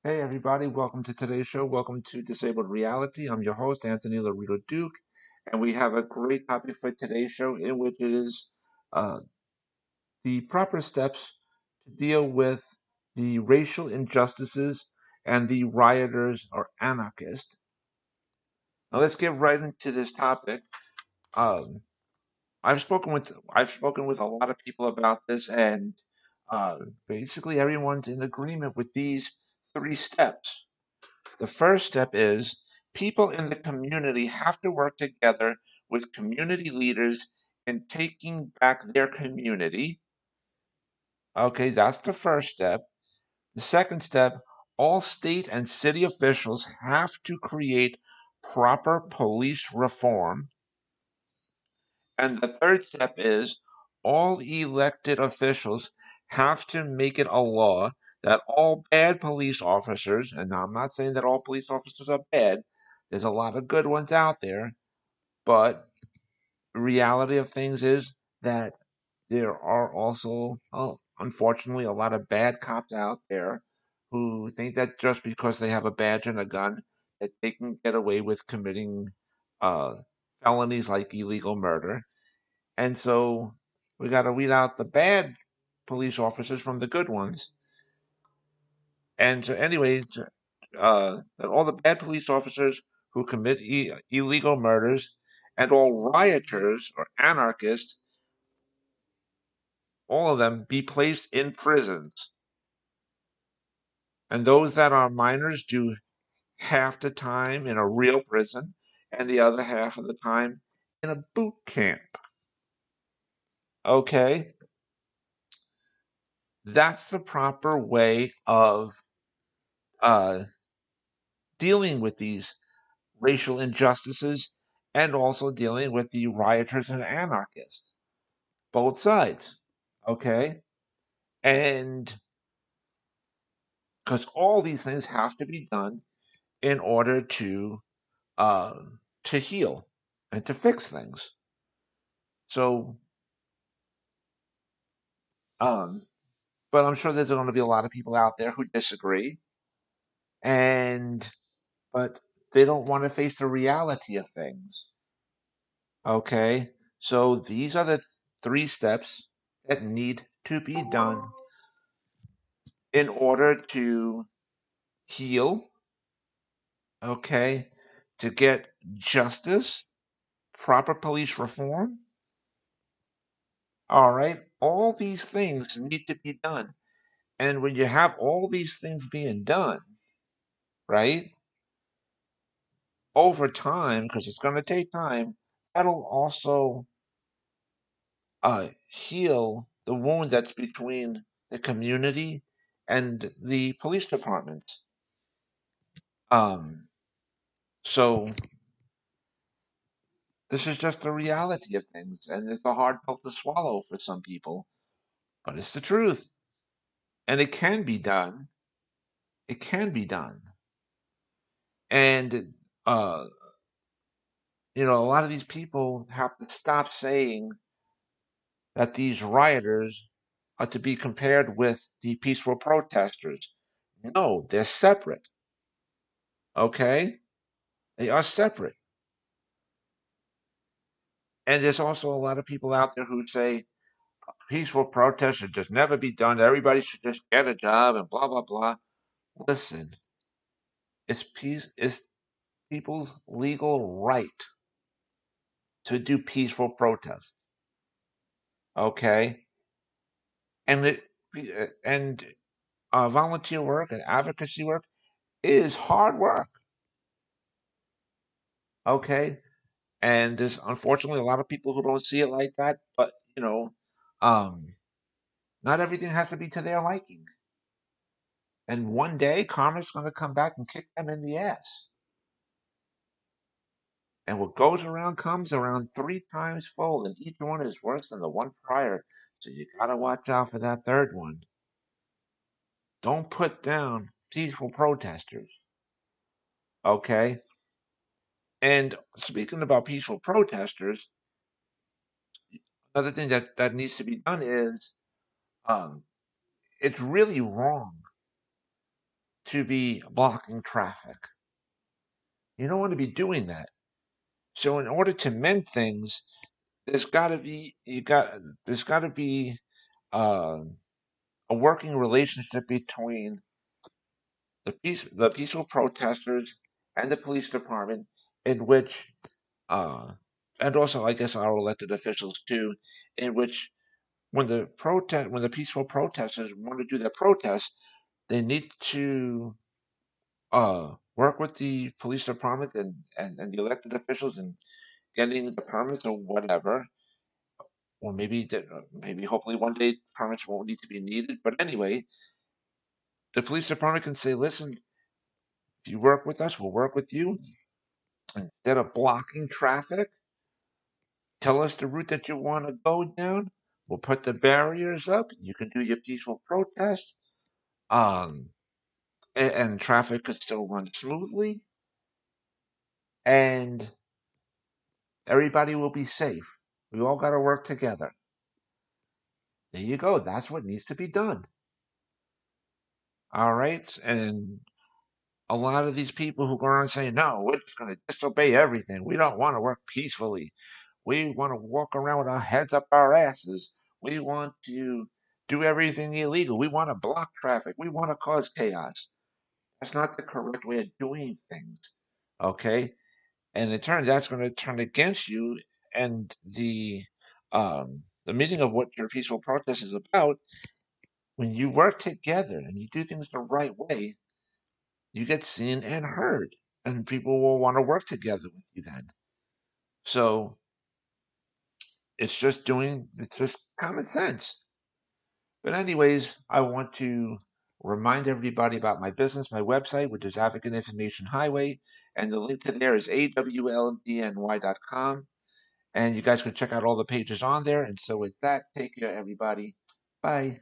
Hey everybody, welcome to today's show. Welcome to Disabled Reality. I'm your host, Anthony Lorito-Duke, and we have a great topic for today's show in which it is uh, the proper steps to deal with the racial injustices and the rioters or anarchists. Now let's get right into this topic. Um, I've spoken with a lot of people about this, and uh, basically everyone's in agreement with these three steps. The first step is people in the community have to work together with community leaders in taking back their community. Okay, that's the first step. The second step, all state and city officials have to create proper police reform. And the third step is all elected officials have to make it a law that all bad police officers, and I'm not saying that all police officers are bad, there's a lot of good ones out there, but the reality of things is that there are also, unfortunately, a lot of bad cops out there who think that just because they have a badge and a gun, that they can get away with committing uh, felonies like illegal murder. And so we got to weed out the bad police officers from the good ones. And so anyway, that all the bad police officers who commit illegal murders and all rioters or anarchists, all of them be placed in prisons. And those that are minors do half the time in a real prison and the other half of the time in a boot camp. Okay? That's the proper way of uh, dealing with these racial injustices and also dealing with the rioters and anarchists, both sides. Okay? And because all these things have to be done in order uh, to heal and to fix things. So, um, but I'm sure there's going to be a lot of people out there who disagree, and but they don't want to face the reality of things. Okay, so these are the three steps that need to be done in order to heal, okay, to get justice, proper police reform. All right, all these things need to be done. And when you have all these things being done, right, over time, because it's going to take time, that'll also heal the wound that's between the community and the police department. Um, so this is just the reality of things, and it's a hard pill to swallow for some people, but it's the truth, and it can be done. It can be done, and uh, a lot of these people have to stop saying that these rioters are to be compared with the peaceful protesters. No, they're separate. Okay, they are separate, and there's also a lot of people out there who say peaceful protest should just never be done. Everybody should just get a job and blah blah blah. Listen, it's people's legal right to do peaceful protest. Okay, and volunteer work and advocacy work is hard work. Okay, and there's unfortunately a lot of people who don't see it like that. But um, not everything has to be to their liking. And one day, karma's going to come back and kick them in the ass. And what goes around comes around three times fold, and each one is worse than the one prior. So you gotta watch out for that third one. Don't put down peaceful protesters. Okay? And speaking about peaceful protesters, another thing that needs to be done is um, it's really wrong to be blocking traffic. You don't want to be doing that. So in order to mend things, there's got to be there's got to be uh, a working relationship between the peaceful protesters and the police department, in which uh, and also I guess our elected officials too, in which when the peaceful protesters want to do their protest, they need to work with the police department and the elected officials in getting the permits or whatever. Or maybe hopefully one day permits won't need to be needed. But anyway, the police department can say, listen, if you work with us, we'll work with you. Instead of blocking traffic, tell us the route that you want to go down. We'll put the barriers up. You can do your peaceful protest. Um, and traffic could still run smoothly. And everybody will be safe. We all got to work together. There you go. That's what needs to be done. All right. And a lot of these people who go around saying, no, we're just going to disobey everything. We don't want to work peacefully. We want to walk around with our heads up our asses. We want to do everything illegal. We want to block traffic. We want to cause chaos. That's not the correct way of doing things. Okay? And in turn, that's going to turn against you. And the meaning of what your peaceful protest is about, when you work together and you do things the right way, you get seen and heard, and people will want to work together with you then. So it's just common sense. But anyways, I want to remind everybody about my business, my website, which is Advocate Information Highway, and the link to there is awldny.com. And you guys can check out all the pages on there. And so with that, take care, everybody. Bye.